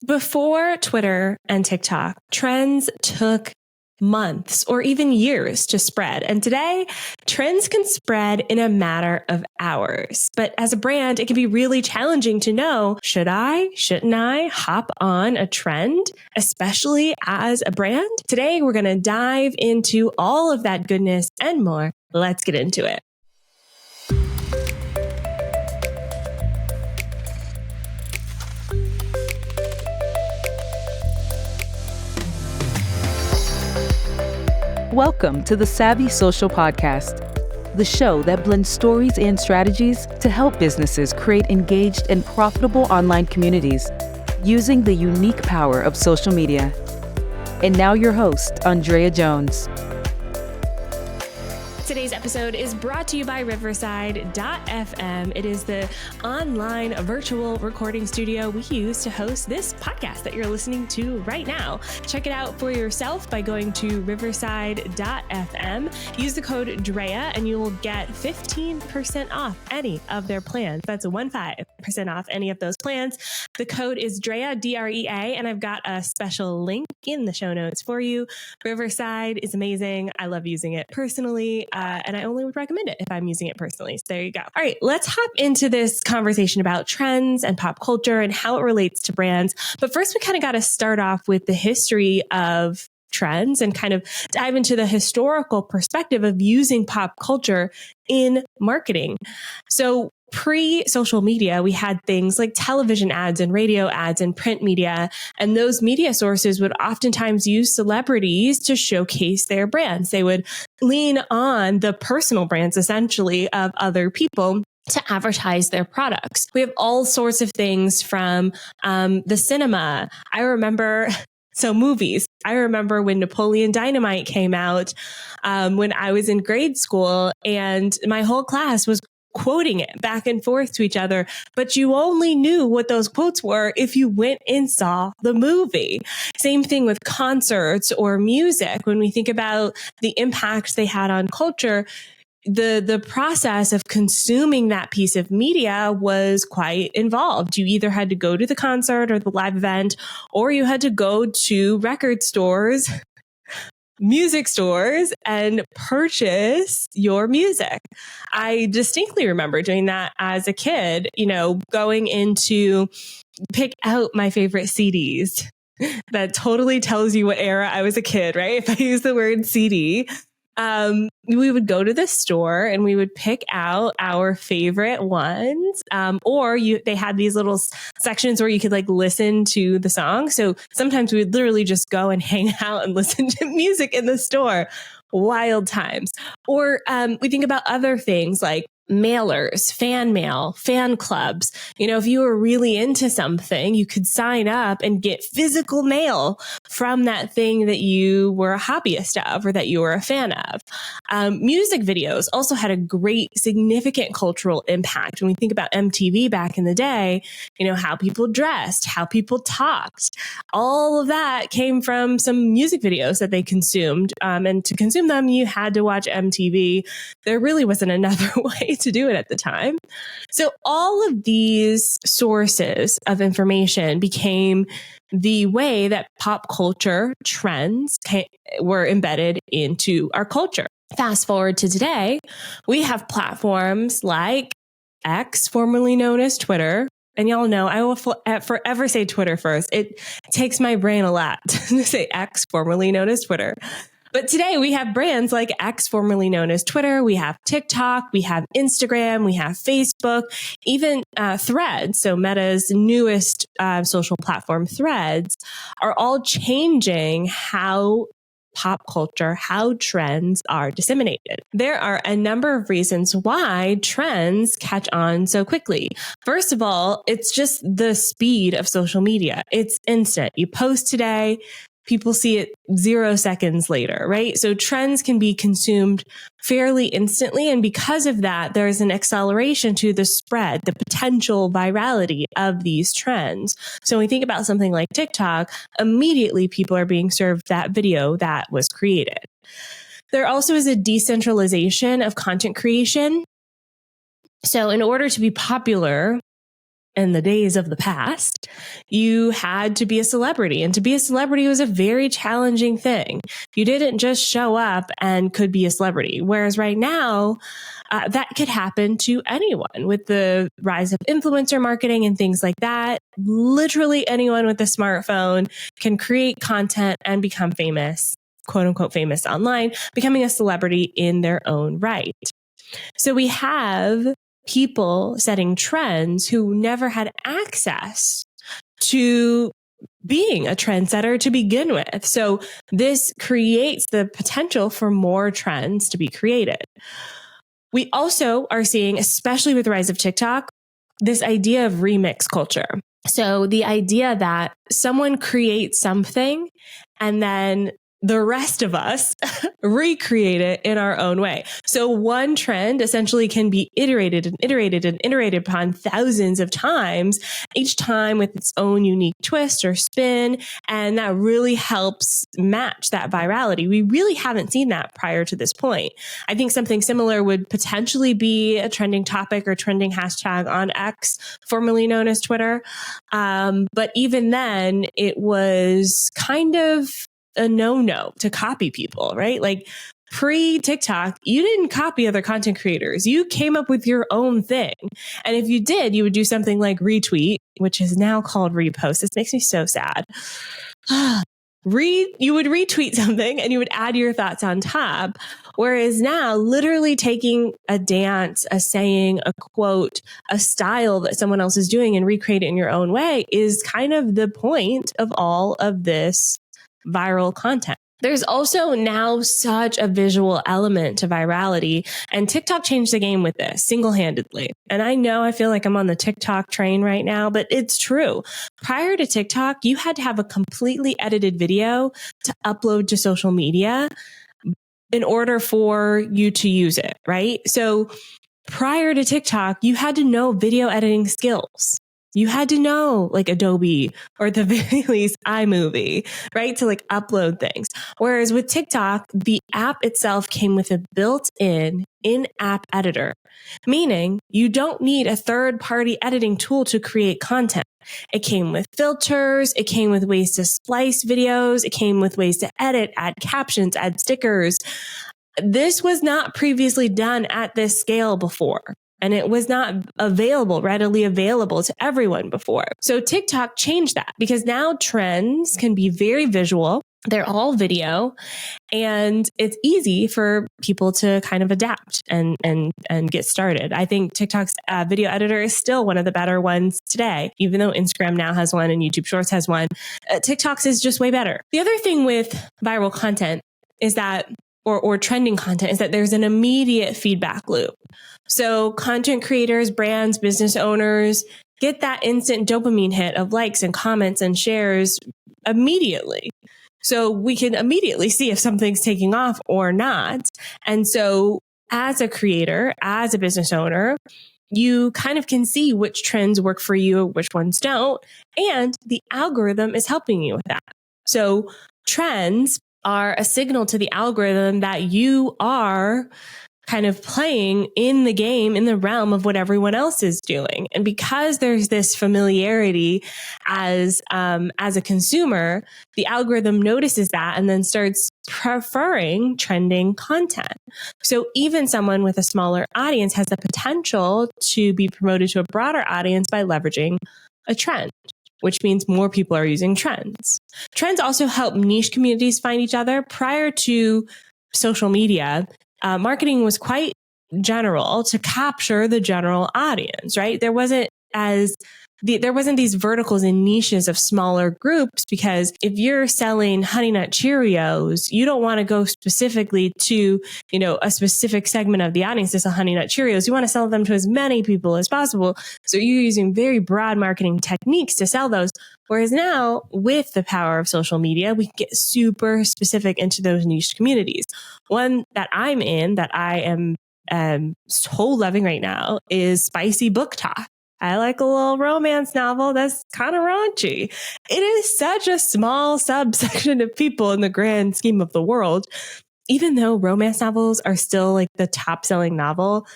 Before Twitter and TikTok, trends took months or even years to spread. And today, trends can spread in a matter of hours. But as a brand, it can be really challenging to know, shouldn't I hop on a trend, especially as a brand? Today, we're going to dive into all of that goodness and more. Let's get into it. Welcome to the Savvy Social Podcast, the show that blends stories and strategies to help businesses create engaged and profitable online communities using the unique power of social media. And now your host, OnlineDrea Jones. Today's episode is brought to you by Riverside.fm. It is the online virtual recording studio we use to host this podcast that you're listening to right now. Check it out for yourself by going to Riverside.fm. Use the code DREA and you will get 15% off any of their plans. That's 15% off any of those plans. The code is DREA, DREA, and I've got a special link in the show notes for you. Riverside is amazing. I love using it personally. And I only would recommend it if I'm using it personally. So there you go. All right, let's hop into this conversation about trends and pop culture and how it relates to brands. But first, we kind of got to start off with the history of trends and kind of dive into the historical perspective of using pop culture in marketing. So pre-social media, we had things like television ads and radio ads and print media. And those media sources would oftentimes use celebrities to showcase their brands. They would lean on the personal brands, essentially, of other people to advertise their products. We have all sorts of things from the cinema. I remember... So movies. I remember when Napoleon Dynamite came out when I was in grade school, and my whole class was quoting it back and forth to each other. But you only knew what those quotes were if you went and saw the movie. Same thing with concerts or music. When we think about the impact they had on culture, the process of consuming that piece of media was quite involved. You either had to go to the concert or the live event, or you had to go to record stores, music stores, and purchase your music. I distinctly remember doing that as a kid, going into pick out my favorite CDs. That totally tells you what era I was a kid, right? If I use the word CD. We would go to the store and we would pick out our favorite ones. They had these little sections where you could listen to the song. So sometimes we would literally just go and hang out and listen to music in the store. Wild times. Or we think about other things like mailers, fan mail, fan clubs. If you were really into something, you could sign up and get physical mail from that thing that you were a hobbyist of or that you were a fan of. Music videos also had a great, significant cultural impact. When we think about MTV back in the day, how people dressed, how people talked, all of that came from some music videos that they consumed. And to consume them, you had to watch MTV. There really wasn't another way to do it at the time. So all of these sources of information became the way that pop culture trends were embedded into our culture. Fast forward to today, we have platforms like X, formerly known as Twitter. And y'all know I will forever say Twitter first. It takes my brain a lot to say X, formerly known as Twitter. But today we have brands like X, formerly known as Twitter. We have TikTok, we have Instagram, we have Facebook, even Threads. So Meta's newest social platform, Threads, are all changing how pop culture, how trends are disseminated. There are a number of reasons why trends catch on so quickly. First of all, it's just the speed of social media. It's instant. You post today, people see it 0 seconds later, right? So trends can be consumed fairly instantly. And because of that, there's an acceleration to the spread, the potential virality of these trends. So when we think about something like TikTok, immediately people are being served that video that was created. There also is a decentralization of content creation. So in order to be popular, in the days of the past, you had to be a celebrity. And to be a celebrity was a very challenging thing. You didn't just show up and could be a celebrity. Whereas right now, that could happen to anyone with the rise of influencer marketing and things like that. Literally anyone with a smartphone can create content and become famous, quote unquote famous online, becoming a celebrity in their own right. So we have people setting trends who never had access to being a trendsetter to begin with. So this creates the potential for more trends to be created. We also are seeing, especially with the rise of TikTok, this idea of remix culture. So the idea that someone creates something and then the rest of us recreate it in our own way. So one trend essentially can be iterated and iterated and iterated upon thousands of times, each time with its own unique twist or spin. And that really helps match that virality. We really haven't seen that prior to this point. I think something similar would potentially be a trending topic or trending hashtag on X, formerly known as Twitter. But even then, it was kind of a no-no to copy people, right? Like pre-TikTok, you didn't copy other content creators. You came up with your own thing. And if you did, you would do something like retweet, which is now called repost. This makes me so sad. You would retweet something and you would add your thoughts on top. Whereas now, literally taking a dance, a saying, a quote, a style that someone else is doing and recreate it in your own way is kind of the point of all of this viral content. There's also now such a visual element to virality, and TikTok changed the game with this single-handedly. And I feel like I'm on the TikTok train right now, but it's true. Prior to TikTok, you had to have a completely edited video to upload to social media in order for you to use it, right? So prior to TikTok, you had to know video editing skills. You had to know like Adobe or at the very least iMovie, right? To like upload things. Whereas with TikTok, the app itself came with a built-in in-app editor, meaning you don't need a third-party editing tool to create content. It came with filters. It came with ways to splice videos. It came with ways to edit, add captions, add stickers. This was not previously done at this scale before. And it was not readily available to everyone before. So TikTok changed that because now trends can be very visual. They're all video, and it's easy for people to kind of adapt and get started. I think TikTok's video editor is still one of the better ones today, even though Instagram now has one and YouTube Shorts has one. TikTok's is just way better. The other thing with viral content is that or trending content is that there's an immediate feedback loop. So content creators, brands, business owners get that instant dopamine hit of likes and comments and shares immediately. So we can immediately see if something's taking off or not. And so as a creator, as a business owner, you kind of can see which trends work for you, which ones don't. And the algorithm is helping you with that. So trends are a signal to the algorithm that you are kind of playing in the game, in the realm of what everyone else is doing. And because there's this familiarity as a consumer, the algorithm notices that and then starts preferring trending content. So even someone with a smaller audience has the potential to be promoted to a broader audience by leveraging a trend, which means more people are using trends. Trends also help niche communities find each other. Prior to social media, marketing was quite general to capture the general audience, right? There wasn't these verticals and niches of smaller groups, because if you're selling Honey Nut Cheerios, you don't want to go specifically to, a specific segment of the audience to sell Honey Nut Cheerios. You want to sell them to as many people as possible. So you're using very broad marketing techniques to sell those. Whereas now, with the power of social media, we get super specific into those niche communities. One that I'm in, that I am so loving right now, is spicy book talk. I like a little romance novel that's kind of raunchy. It is such a small subsection of people in the grand scheme of the world. even though romance novels are still like the top selling novel,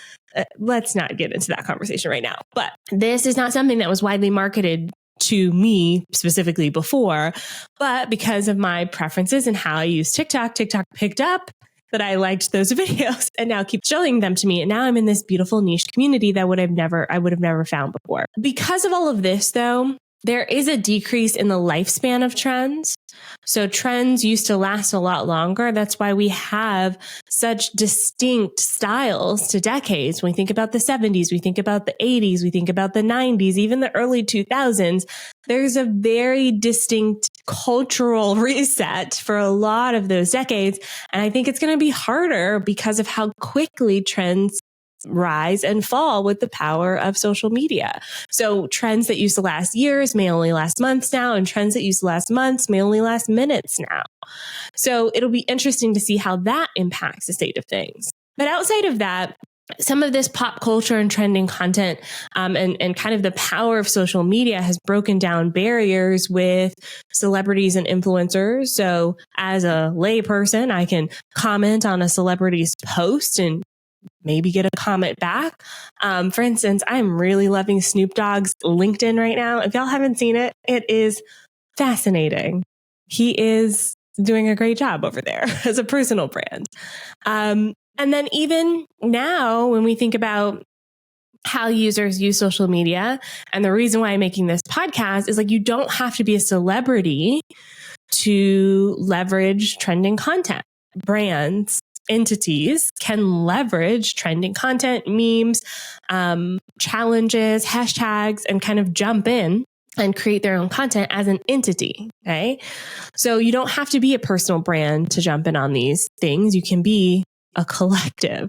let's not get into that conversation right now. But this is not something that was widely marketed to me specifically before, but because of my preferences and how I use TikTok picked up that I liked those videos and now keep showing them to me. And now I'm in this beautiful niche community that I would have never found before. Because of all of this, though, there is a decrease in the lifespan of trends. So trends used to last a lot longer. That's why we have such distinct styles to decades. When we think about the 70s, we think about the 80s, we think about the 90s, even the early 2000s. There's a very distinct cultural reset for a lot of those decades. And I think it's going to be harder because of how quickly trends rise and fall with the power of social media. So trends that used to last years may only last months now, and trends that used to last months may only last minutes now. So it'll be interesting to see how that impacts the state of things. But outside of that, some of this pop culture and trending content and kind of the power of social media has broken down barriers with celebrities and influencers. So as a layperson, I can comment on a celebrity's post and maybe get a comment back. For instance, I'm really loving Snoop Dogg's LinkedIn right now. If y'all haven't seen it, it is fascinating. He is doing a great job over there as a personal brand. And then even now, when we think about how users use social media, and the reason why I'm making this podcast is like, you don't have to be a celebrity to leverage trending content. Brands, entities can leverage trending content, memes, challenges, hashtags, and kind of jump in and create their own content as an entity. Okay. So you don't have to be a personal brand to jump in on these things. You can be a collective.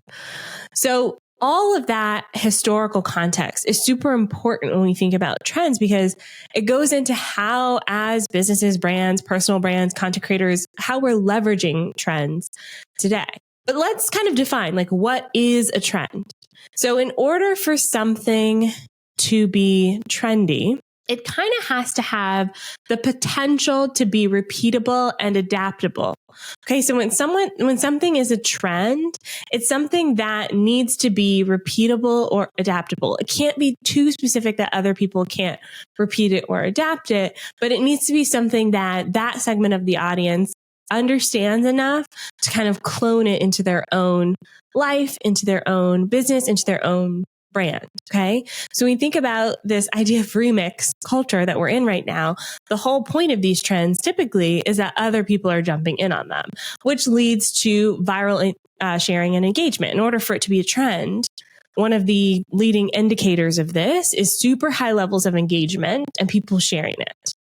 So all of that historical context is super important when we think about trends, because it goes into how, as businesses, brands, personal brands, content creators, how we're leveraging trends today. But let's kind of define, like, what is a trend? So in order for something to be trendy, it kind of has to have the potential to be repeatable and adaptable. Okay, so when something is a trend, it's something that needs to be repeatable or adaptable. It can't be too specific that other people can't repeat it or adapt it, but it needs to be something that that segment of the audience understands enough to kind of clone it into their own life, into their own business, into their own brand. Okay. So when we think about this idea of remix culture that we're in right now, the whole point of these trends typically is that other people are jumping in on them, which leads to viral sharing and engagement. In order for it to be a trend, one of the leading indicators of this is super high levels of engagement and people sharing it.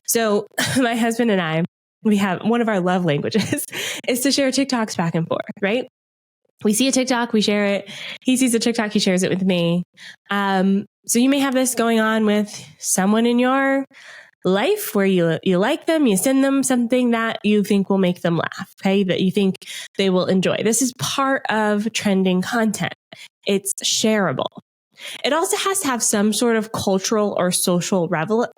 So my husband and I, we have one of our love languages is to share TikToks back and forth, right? We see a TikTok, we share it. He sees a TikTok, he shares it with me. So you may have this going on with someone in your life where you like them, you send them something that you think will make them laugh, okay? That you think they will enjoy. This is part of trending content. It's shareable. It also has to have some sort of cultural or social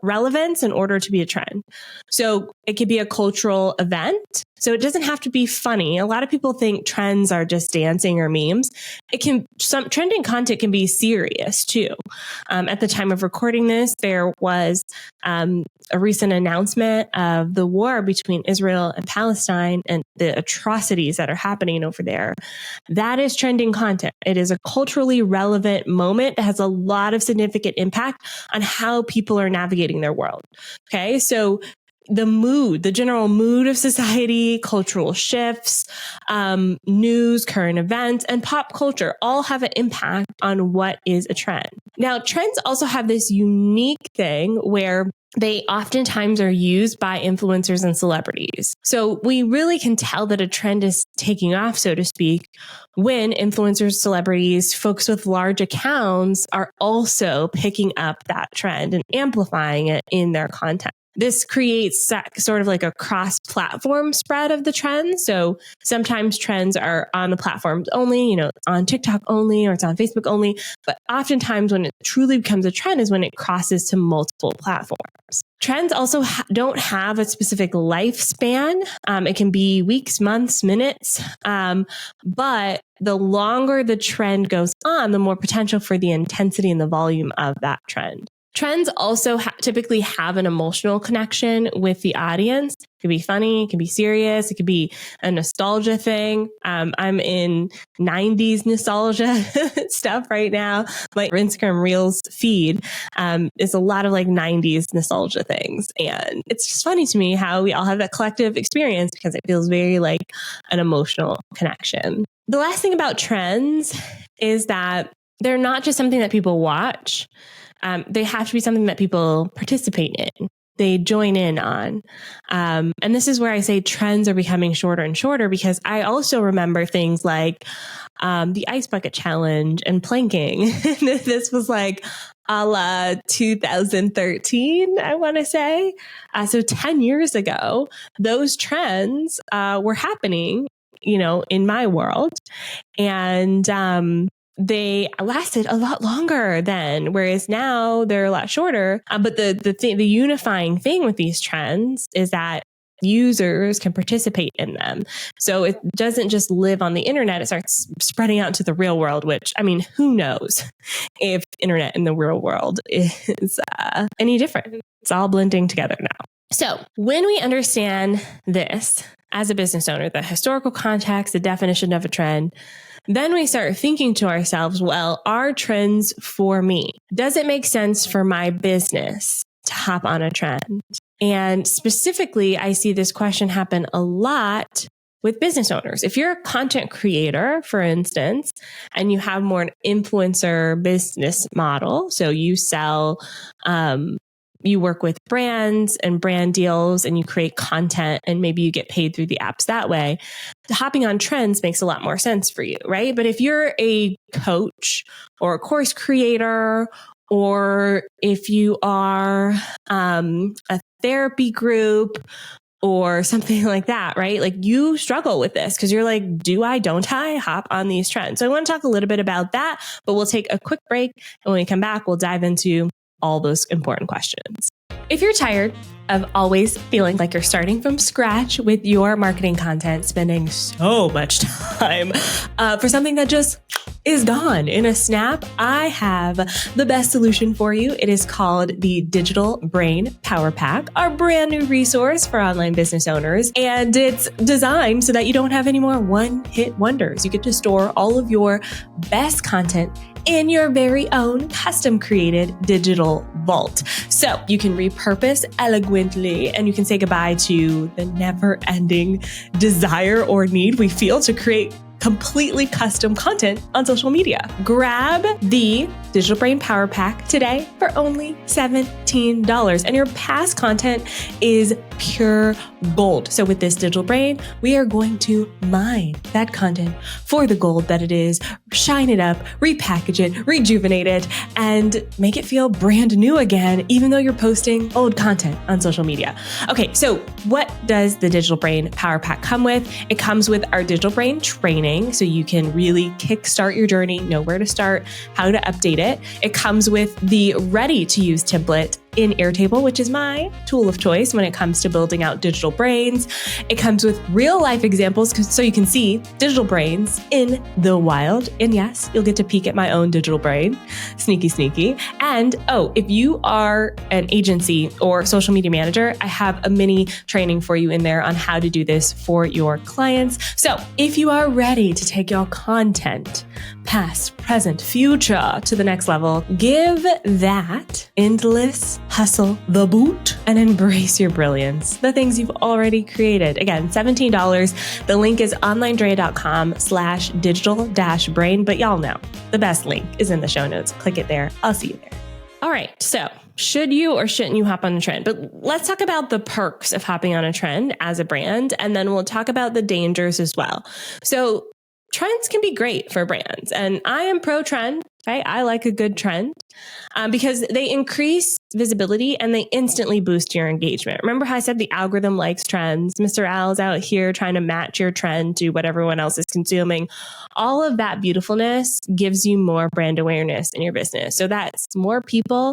relevance in order to be a trend. So it could be a cultural event. So it doesn't have to be funny. A lot of people think trends are just dancing or memes. Some trending content can be serious too. At the time of recording this, there was a recent announcement of the war between Israel and Palestine and the atrocities that are happening over there. That is trending content. It is a culturally relevant moment that has a lot of significant impact on how people are navigating their world. Okay, so the general mood of society, cultural shifts, news, current events, and pop culture all have an impact on what is a trend. Now, trends also have this unique thing where they oftentimes are used by influencers and celebrities. So we really can tell that a trend is taking off, so to speak, when influencers, celebrities, folks with large accounts are also picking up that trend and amplifying it in their content. This creates sort of like a cross-platform spread of the trends. So sometimes trends are on the platforms only, on TikTok only, or it's on Facebook only. But oftentimes when it truly becomes a trend is when it crosses to multiple platforms. Trends also don't have a specific lifespan. It can be weeks, months, minutes. But the longer the trend goes on, the more potential for the intensity and the volume of that trend. Trends also typically have an emotional connection with the audience. It could be funny, it could be serious, it could be a nostalgia thing. I'm in 90s nostalgia stuff right now. My Instagram Reels feed is a lot of like 90s nostalgia things. And it's just funny to me how we all have that collective experience because it feels very like an emotional connection. The last thing about trends is that they're not just something that people watch. They have to be something that people participate in. They join in on. And this is where I say trends are becoming shorter and shorter, because I also remember things like the ice bucket challenge and planking. This was like a la 2013, I want to say. So 10 years ago, those trends were happening, in my world. And they lasted a lot longer then, whereas now they're a lot shorter. But the unifying thing with these trends is that users can participate in them. So it doesn't just live on the internet. It starts spreading out to the real world, which, who knows if internet and the real world is any different. It's all blending together now. So when we understand this as a business owner, the historical context, the definition of a trend, then we start thinking to ourselves, well, are trends for me? Does it make sense for my business to hop on a trend? And specifically, I see this question happen a lot with business owners. If you're a content creator, for instance, and you have more an influencer business model, so you sell, you work with brands and brand deals and you create content and maybe you get paid through the apps that way, hopping on trends makes a lot more sense for you, right? But if you're a coach or a course creator, or if you are a therapy group or something like that, right? Like you struggle with this because you're like, don't I hop on these trends? So I want to talk a little bit about that, but we'll take a quick break. And when we come back, we'll dive into all those important questions. If you're tired of always feeling like you're starting from scratch with your marketing content, spending so much time for something that just is gone in a snap, I have the best solution for you. It is called the Digital Brain Power Pack, our brand new resource for online business owners. And it's designed so that you don't have any more one-hit wonders. You get to store all of your best content in your very own custom created digital vault. So you can repurpose elegantly and you can say goodbye to the never ending desire or need we feel to create completely custom content on social media. Grab the Digital Brain Power Pack today for only $17. And your past content is pure gold. So with this Digital Brain, we are going to mine that content for the gold that it is, shine it up, repackage it, rejuvenate it, and make it feel brand new again, even though you're posting old content on social media. Okay, so what does the Digital Brain Power Pack come with? It comes with our Digital Brain training, so you can really kickstart your journey, know where to start, how to update it. It comes with the ready-to-use template in Airtable, which is my tool of choice when it comes to building out digital brains. It comes with real life examples so you can see digital brains in the wild. And yes, you'll get to peek at my own digital brain. Sneaky, sneaky. And if you are an agency or social media manager, I have a mini training for you in there on how to do this for your clients. So if you are ready to take your content past, present, future to the next level, give that endless hustle the boot and embrace your brilliance, the things you've already created. Again, $17. The link is onlinedrea.com/digital-brain, but y'all know the best link is in the show notes. Click it there. I'll see you there. All right. So should you or shouldn't you hop on a trend? But let's talk about the perks of hopping on a trend as a brand, and then we'll talk about the dangers as well. So trends can be great for brands, and I am pro trend. Right? I like a good trend because they increase visibility and they instantly boost your engagement. Remember how I said the algorithm likes trends? Mr. Al's out here trying to match your trend to what everyone else is consuming. All of that beautifulness gives you more brand awareness in your business. So that's more people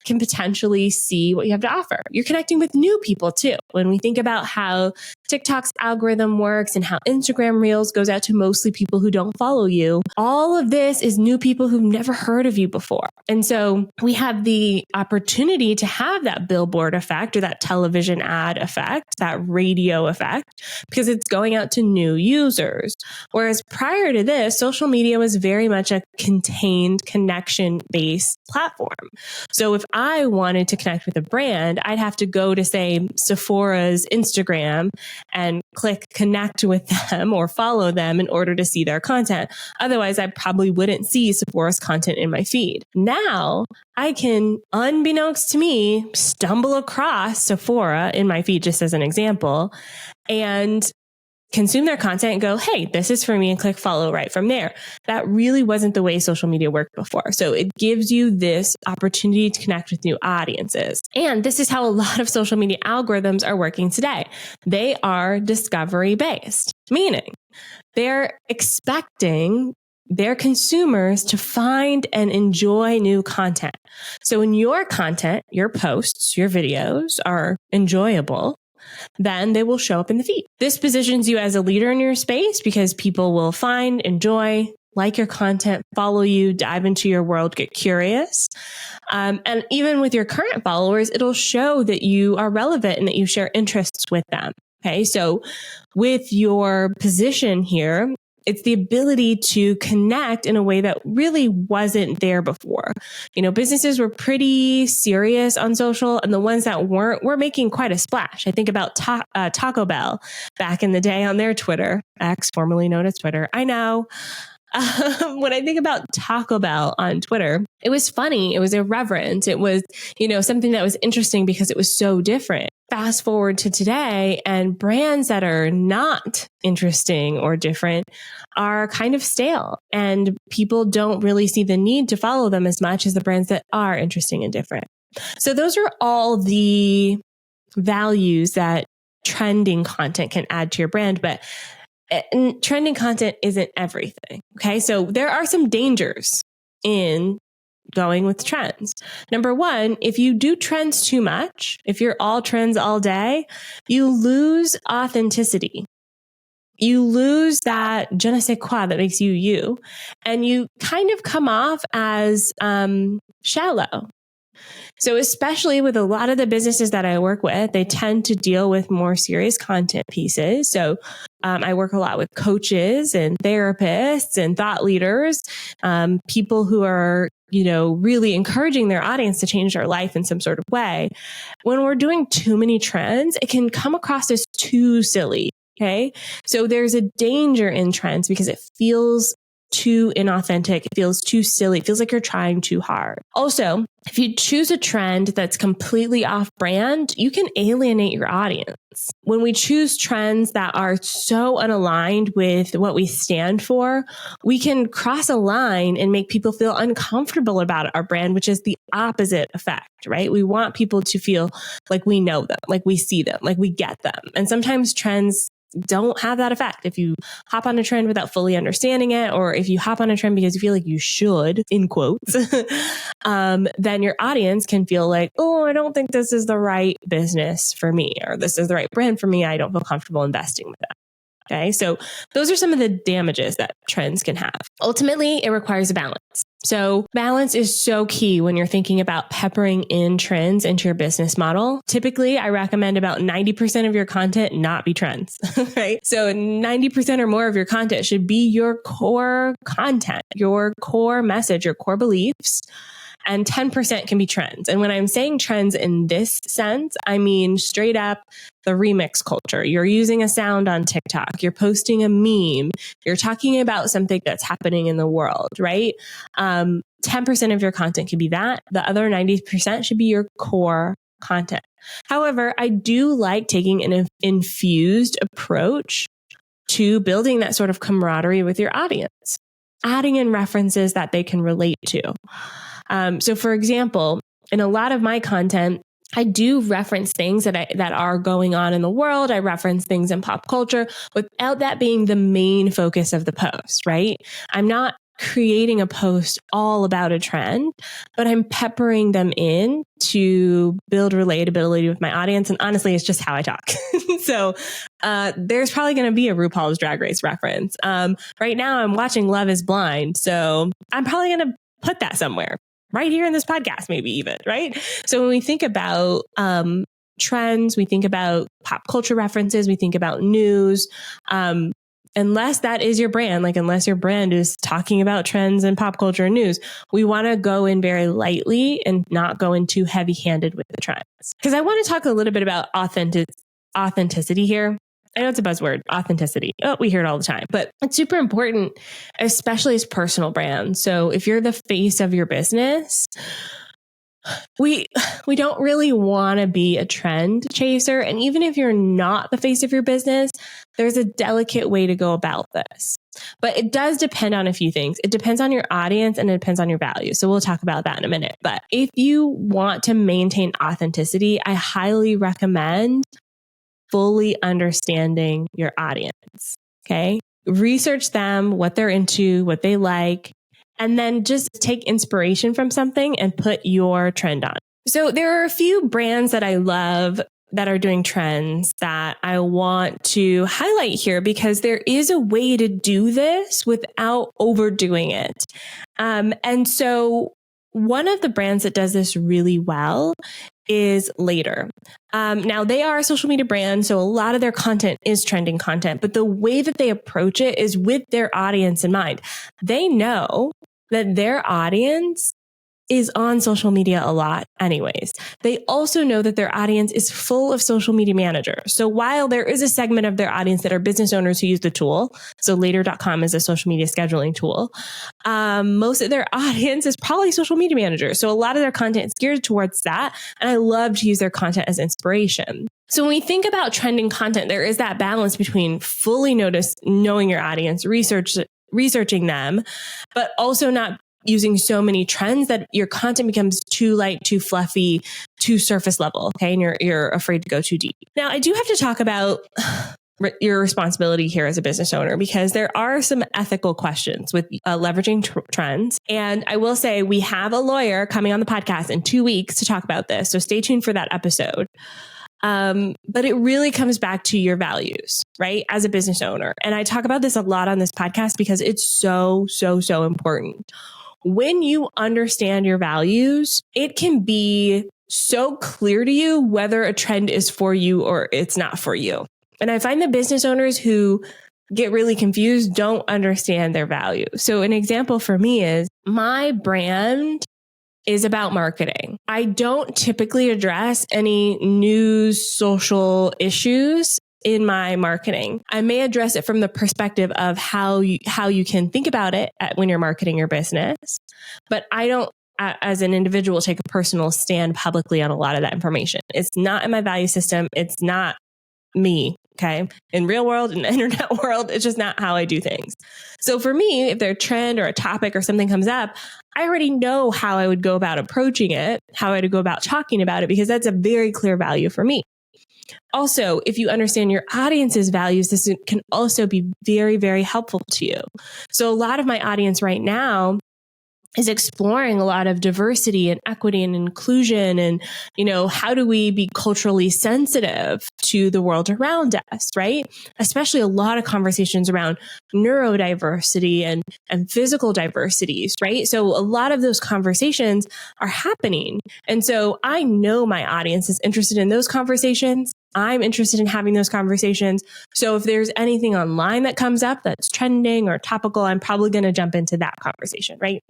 can potentially see what you have to offer. You're connecting with new people too. When we think about how TikTok's algorithm works and how Instagram Reels goes out to mostly people who don't follow you, all of this is new people who've never heard of you before. And so we have the opportunity to have that billboard effect or that television ad effect, that radio effect, because it's going out to new users. Whereas prior to this, social media was very much a contained, connection-based platform. So if I wanted to connect with a brand, I'd have to go to, say, Sephora's Instagram and click connect with them or follow them in order to see their content. Otherwise, I probably wouldn't see Sephora's content in my feed. Now, I can, unbeknownst to me, stumble across Sephora in my feed, just as an example, and consume their content and go, hey, this is for me, and click follow right from there. That really wasn't the way social media worked before. So it gives you this opportunity to connect with new audiences. And this is how a lot of social media algorithms are working today. They are discovery based, meaning they're expecting their consumers to find and enjoy new content. So when your content, your posts, your videos are enjoyable, then they will show up in the feed. This positions you as a leader in your space because people will find, enjoy, like your content, follow you, dive into your world, get curious. And even with your current followers, it'll show that you are relevant and that you share interests with them. Okay. So with your position here, it's the ability to connect in a way that really wasn't there before. You know, businesses were pretty serious on social, and the ones that weren't were making quite a splash. I think about Taco Bell back in the day on their Twitter, X, formerly known as Twitter. I know. When I think about Taco Bell on Twitter, it was funny. It was irreverent. It was, something that was interesting because it was so different. Fast forward to today, and brands that are not interesting or different are kind of stale, and people don't really see the need to follow them as much as the brands that are interesting and different. So those are all the values that trending content can add to your brand, but trending content isn't everything. Okay. So there are some dangers in going with trends. Number one, if you do trends too much, if you're all trends all day, you lose authenticity. You lose that je ne sais quoi that makes you you, and you kind of come off as shallow. So especially with a lot of the businesses that I work with, they tend to deal with more serious content pieces. So I work a lot with coaches and therapists and thought leaders, people who are, really encouraging their audience to change their life in some sort of way. When we're doing too many trends, it can come across as too silly. Okay. So there's a danger in trends because it feels too inauthentic. It feels too silly. It feels like you're trying too hard. Also, if you choose a trend that's completely off brand, you can alienate your audience. When we choose trends that are so unaligned with what we stand for, we can cross a line and make people feel uncomfortable about our brand, which is the opposite effect, right? We want people to feel like we know them, like we see them, like we get them. And sometimes trends don't have that effect. If you hop on a trend without fully understanding it, or if you hop on a trend because you feel like you should, in quotes, then your audience can feel like, oh, I don't think this is the right business for me, or this is the right brand for me. I don't feel comfortable investing with that. Okay. So those are some of the damages that trends can have. Ultimately, it requires a balance. So balance is so key when you're thinking about peppering in trends into your business model. Typically, I recommend about 90% of your content not be trends, right? So 90% or more of your content should be your core content, your core message, your core beliefs. And 10% can be trends. And when I'm saying trends in this sense, I mean straight up the remix culture. You're using a sound on TikTok. You're posting a meme. You're talking about something that's happening in the world, right? 10% of your content can be that. The other 90% should be your core content. However, I do like taking an infused approach to building that sort of camaraderie with your audience, adding in references that they can relate to. So for example, in a lot of my content, I do reference things that are going on in the world. I reference things in pop culture without that being the main focus of the post, right? I'm not creating a post all about a trend, but I'm peppering them in to build relatability with my audience. And honestly, it's just how I talk. So there's probably going to be a RuPaul's Drag Race reference. Right now, I'm watching Love is Blind. So I'm probably going to put that somewhere right here in this podcast, maybe even, right? So when we think about trends, we think about pop culture references, we think about news, unless that is your brand, like unless your brand is talking about trends and pop culture and news, we want to go in very lightly and not go in too heavy handed with the trends. Because I want to talk a little bit about authenticity here. I know it's a buzzword, authenticity. Oh, we hear it all the time, but it's super important, especially as personal brands. So if you're the face of your business, we don't really want to be a trend chaser. And even if you're not the face of your business, there's a delicate way to go about this. But it does depend on a few things. It depends on your audience and it depends on your value. So we'll talk about that in a minute. But if you want to maintain authenticity, I highly recommend fully understanding your audience. Okay. Research them, what they're into, what they like, and then just take inspiration from something and put your trend on. So there are a few brands that I love that are doing trends that I want to highlight here because there is a way to do this without overdoing it. And so one of the brands that does this really well is Later. Now they are a social media brand, so a lot of their content is trending content, but the way that they approach it is with their audience in mind. They know that their audience is on social media a lot anyways. They also know that their audience is full of social media managers. So while there is a segment of their audience that are business owners who use the tool, so later.com is a social media scheduling tool, most of their audience is probably social media managers. So a lot of their content is geared towards that. And I love to use their content as inspiration. So when we think about trending content, there is that balance between fully knowing your audience, researching them, but also not using so many trends that your content becomes too light, too fluffy, too surface level. Okay. And you're afraid to go too deep. Now, I do have to talk about your responsibility here as a business owner, because there are some ethical questions with leveraging trends. And I will say we have a lawyer coming on the podcast in 2 weeks to talk about this. So stay tuned for that episode. But it really comes back to your values, right? As a business owner. And I talk about this a lot on this podcast because it's so important. When you understand your values, it can be so clear to you whether a trend is for you or it's not for you. And I find that business owners who get really confused don't understand their value. So an example for me is my brand is about marketing. I don't typically address any news, social issues in my marketing. I may address it from the perspective of how you can think about it when you're marketing your business, but I don't, as an individual, take a personal stand publicly on a lot of that information. It's not in my value system. It's not me. Okay. In real world, in the internet world, it's just not how I do things. So for me, if there's a trend or a topic or something comes up, I already know how I would go about approaching it, how I would go about talking about it, because that's a very clear value for me. Also, if you understand your audience's values, this can also be very, very helpful to you. So a lot of my audience right now is exploring a lot of diversity and equity and inclusion and, how do we be culturally sensitive to the world around us, right? Especially a lot of conversations around neurodiversity and physical diversities, right? So a lot of those conversations are happening. And so I know my audience is interested in those conversations. I'm interested in having those conversations. So if there's anything online that comes up that's trending or topical, I'm probably going to jump into that conversation, right?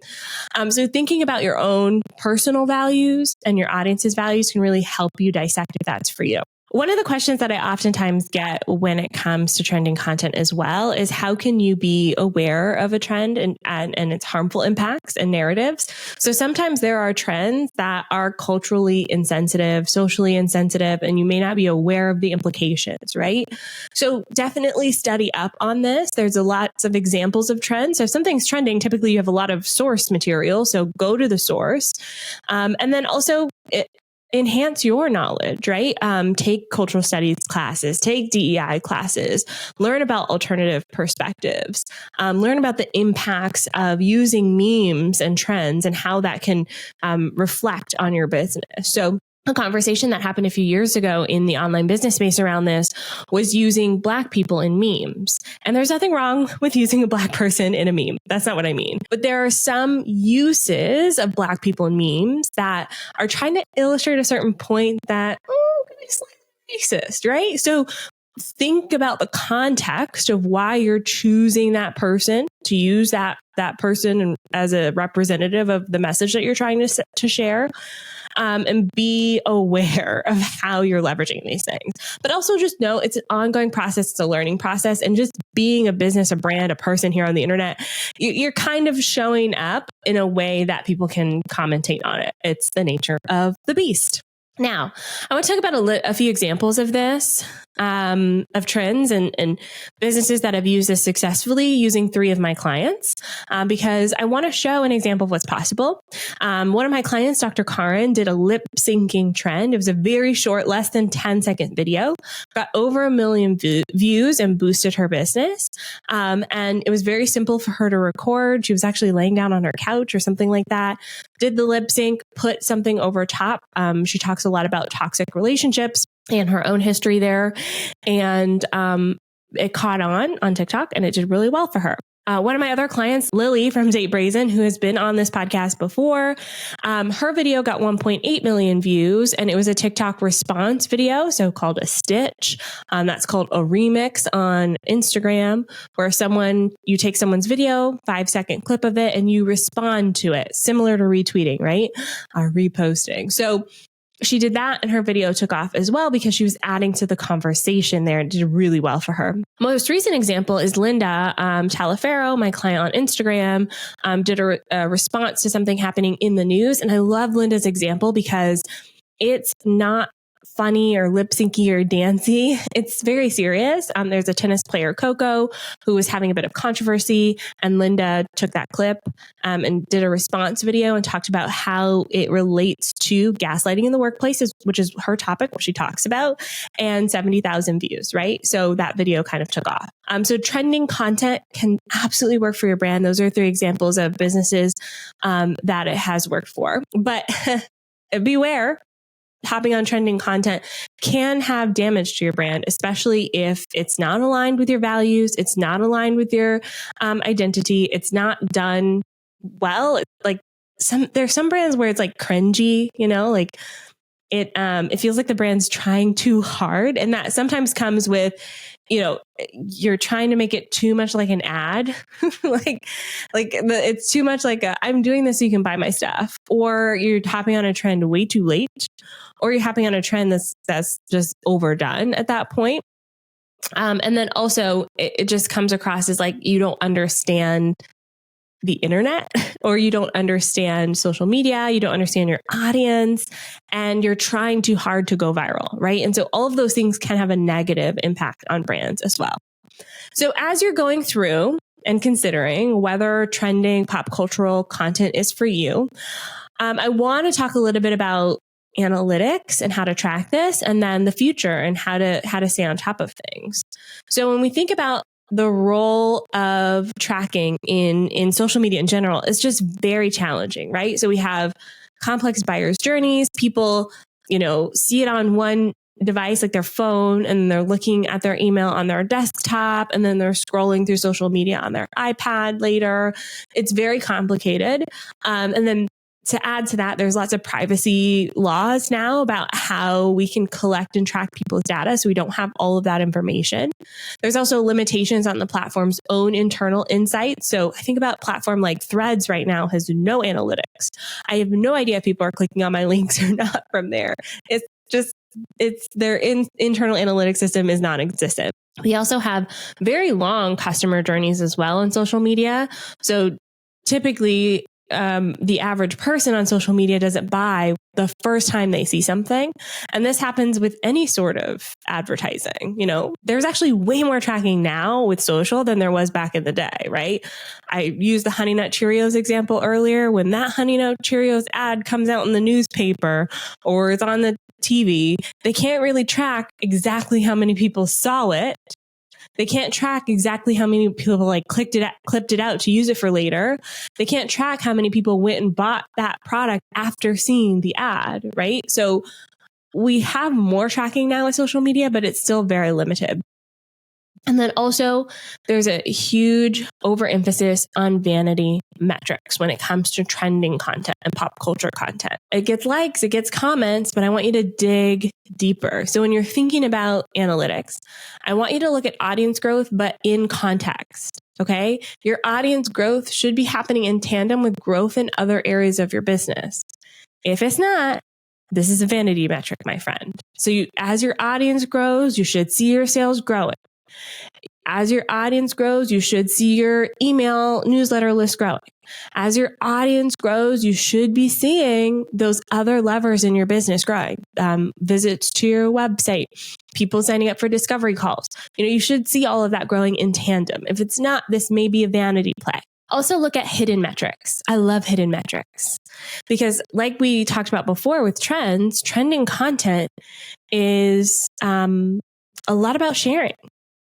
So thinking about your own personal values and your audience's values can really help you dissect if that's for you. One of the questions that I oftentimes get when it comes to trending content as well is how can you be aware of a trend and its harmful impacts and narratives? So sometimes there are trends that are culturally insensitive, socially insensitive, and you may not be aware of the implications, right? So definitely study up on this. There's lots of examples of trends. So if something's trending, typically you have a lot of source material. So go to the source. And then also enhance your knowledge, right? Take cultural studies classes, take DEI classes, learn about alternative perspectives, learn about the impacts of using memes and trends and how that can reflect on your business. So a conversation that happened a few years ago in the online business space around this was using Black people in memes. And there's nothing wrong with using a Black person in a meme. That's not what I mean. But there are some uses of Black people in memes that are trying to illustrate a certain point that, could be slightly racist, right? So think about the context of why you're choosing that person to use that person as a representative of the message that you're trying to share. And be aware of how you're leveraging these things. But also just know it's an ongoing process. It's a learning process. And just being a business, a brand, a person here on the internet, you're kind of showing up in a way that people can commentate on it. It's the nature of the beast. Now, I want to talk about a few examples of this, of trends and businesses that have used this successfully using 3 of my clients, because I want to show an example of what's possible. One of my clients, Dr. Karin, did a lip syncing trend. It was a very short, less than 10-second video, got over 1 million views and boosted her business. And it was very simple for her to record. She was actually laying down on her couch or something like that, did the lip sync, put something over top. She talks a lot about toxic relationships and her own history there. And it caught on TikTok and it did really well for her. One of my other clients, Lily from Date Brazen, who has been on this podcast before, her video got 1.8 million views and it was a TikTok response video, so called a stitch. That's called a remix on Instagram, where you take someone's video, 5-second clip of it, and you respond to it, similar to retweeting, right? Reposting. So she did that and her video took off as well because she was adding to the conversation there and did really well for her. Most recent example is Linda Talaferro, my client on Instagram, did a response to something happening in the news. And I love Linda's example because it's not funny or lip syncy or dancey. It's very serious. There's a tennis player, Coco, who was having a bit of controversy, and Linda took that clip and did a response video and talked about how it relates to gaslighting in the workplace, which is her topic, what she talks about, and 70,000 views, right? So that video kind of took off. So trending content can absolutely work for your brand. Those are 3 examples of businesses that it has worked for. But beware, hopping on trending content can have damage to your brand, especially if it's not aligned with your values, it's not aligned with your identity, it's not done well. Like there's some brands where it's like cringy, like it feels like the brand's trying too hard, and that sometimes comes with, you're trying to make it too much like an ad, it's too much like I'm doing this so you can buy my stuff, or you're hopping on a trend way too late, or you're hopping on a trend that's just overdone at that point. And then also it just comes across as like you don't understand the internet, or you don't understand social media, you don't understand your audience, and you're trying too hard to go viral, right? And so all of those things can have a negative impact on brands as well. So as you're going through and considering whether trending pop cultural content is for you, I want to talk a little bit about analytics and how to track this, and then the future and how to stay on top of things. So when we think about the role of tracking in social media in general, is just very challenging, right? So we have complex buyer's journeys. People, see it on one device, like their phone, and they're looking at their email on their desktop, and then they're scrolling through social media on their iPad later. It's very complicated. And then to add to that, there's lots of privacy laws now about how we can collect and track people's data, so we don't have all of that information. There's also limitations on the platform's own internal insights. So I think about a platform like Threads right now has no analytics. I have no idea if people are clicking on my links or not from there. It's just their internal analytics system is non-existent. We also have very long customer journeys as well on social media. So typically, the average person on social media doesn't buy the first time they see something. And this happens with any sort of advertising. There's actually way more tracking now with social than there was back in the day, right? I used the Honey Nut Cheerios example earlier. When that Honey Nut Cheerios ad comes out in the newspaper or it's on the TV, they can't really track exactly how many people saw it. They can't track exactly how many people clipped it out to use it for later. They can't track how many people went and bought that product after seeing the ad, right? So we have more tracking now with social media, but it's still very limited. And then also there's a huge overemphasis on vanity metrics when it comes to trending content and pop culture content. It gets likes, it gets comments, but I want you to dig deeper. So when you're thinking about analytics, I want you to look at audience growth, but in context. Okay. Your audience growth should be happening in tandem with growth in other areas of your business. If it's not, this is a vanity metric, my friend. So as your audience grows, you should see your sales growing. As your audience grows, you should see your email newsletter list growing. As your audience grows, you should be seeing those other levers in your business growing. Visits to your website, people signing up for discovery calls. You should see all of that growing in tandem. If it's not, this may be a vanity play. Also look at hidden metrics. I love hidden metrics because like we talked about before with trends, trending content is a lot about sharing.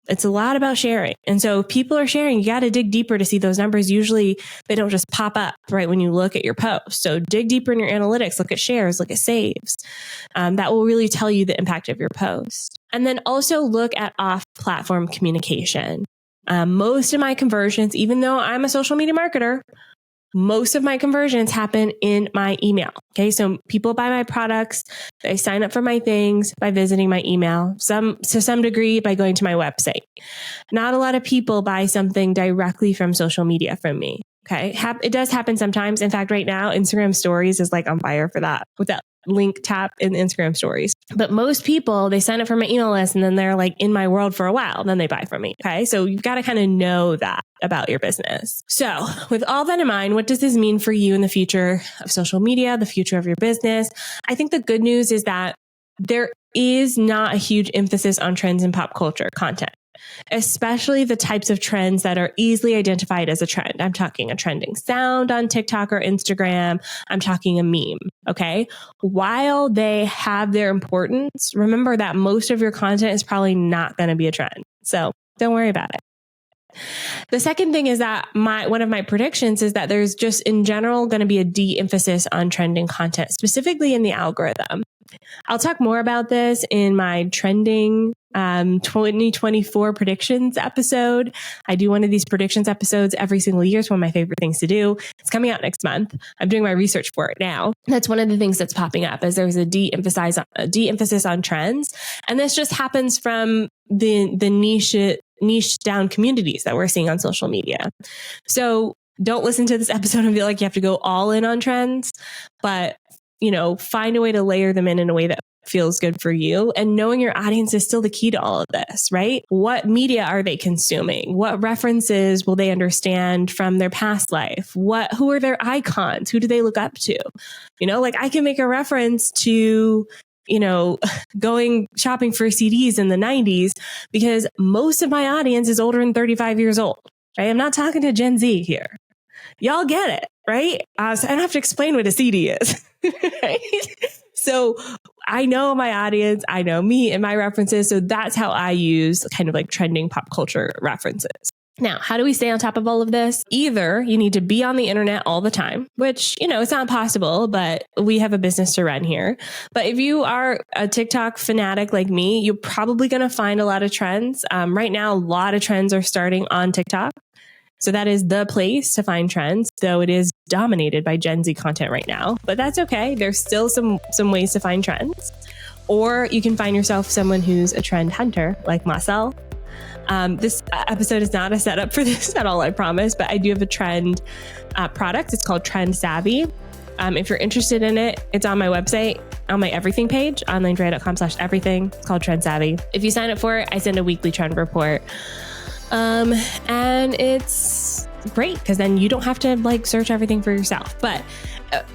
It's a lot about sharing. And so if people are sharing, you got to dig deeper to see those numbers. Usually they don't just pop up right when you look at your post. So dig deeper in your analytics, look at shares, look at saves. That will really tell you the impact of your post. And then also look at off-platform communication. Most of my conversions, even though I'm a social media marketer, most of my conversions happen in my email. Okay. So people buy my products. They sign up for my things by visiting my email, to some degree by going to my website. Not a lot of people buy something directly from social media from me. Okay. It does happen sometimes. In fact, right now, Instagram stories is on fire for that with that link tap in Instagram stories. But most people, they sign up for my email list and then they're in my world for a while. Then they buy from me. Okay. So you've got to kind of know that about your business. So with all that in mind, what does this mean for you in the future of social media, the future of your business? I think the good news is that there is not a huge emphasis on trends in pop culture content, especially the types of trends that are easily identified as a trend. I'm talking a trending sound on TikTok or Instagram. I'm talking a meme. Okay. While they have their importance, remember that most of your content is probably not going to be a trend. So don't worry about it. The second thing is that one of my predictions is that there's just in general going to be a de-emphasis on trending content, specifically in the algorithm. I'll talk more about this in my trending 2024 predictions episode. I do one of these predictions episodes every single year. It's one of my favorite things to do. It's coming out next month. I'm doing my research for it now. That's one of the things that's popping up is there's a de-emphasis on trends. And this just happens from the niche down communities that we're seeing on social media. So don't listen to this episode and feel like you have to go all in on trends, but find a way to layer them in a way that feels good for you. And knowing your audience is still the key to all of this, right? What media are they consuming? What references will they understand from their past life? Who are their icons? Who do they look up to? I can make a reference to going shopping for CDs in the 90s because most of my audience is older than 35 years old, right? I'm not talking to Gen Z here. Y'all get it, right? So I don't have to explain what a CD is, right? So I know my audience, I know me and my references. So that's how I use kind of trending pop culture references. Now, how do we stay on top of all of this? Either you need to be on the internet all the time, which, it's not possible, but we have a business to run here. But if you are a TikTok fanatic like me, you're probably going to find a lot of trends. Right now, a lot of trends are starting on TikTok. So that is the place to find trends, though it is dominated by Gen Z content right now. But that's okay. There's still some ways to find trends. Or you can find yourself someone who's a trend hunter like myself. This episode is not a setup for this at all, I promise, but I do have a trend product. It's called Trend Savvy. If you're interested in it, it's on my website. on my everything page, onlinedrea.com/everything. It's called Trend Savvy. If you sign up for it, I send a weekly trend report. And it's great because then you don't have to like search everything for yourself. But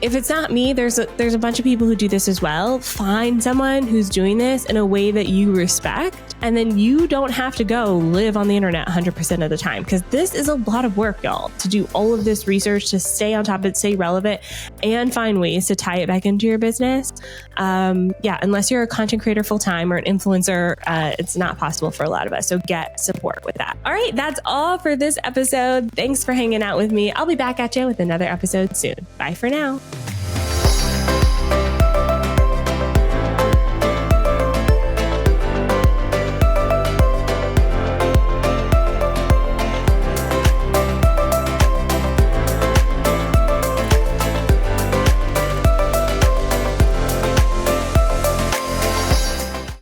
if it's not me, there's a bunch of people who do this as well. Find someone who's doing this in a way that you respect, and then you don't have to go live on the internet 100% of the time, because this is a lot of work, y'all, to do all of this research, to stay on top of it, stay relevant, and find ways to tie it back into your business. Unless you're a content creator full-time or an influencer, it's not possible for a lot of us. So get support with that. All right, that's all for this episode. Thanks for hanging out with me. I'll be back at you with another episode soon. Bye for now.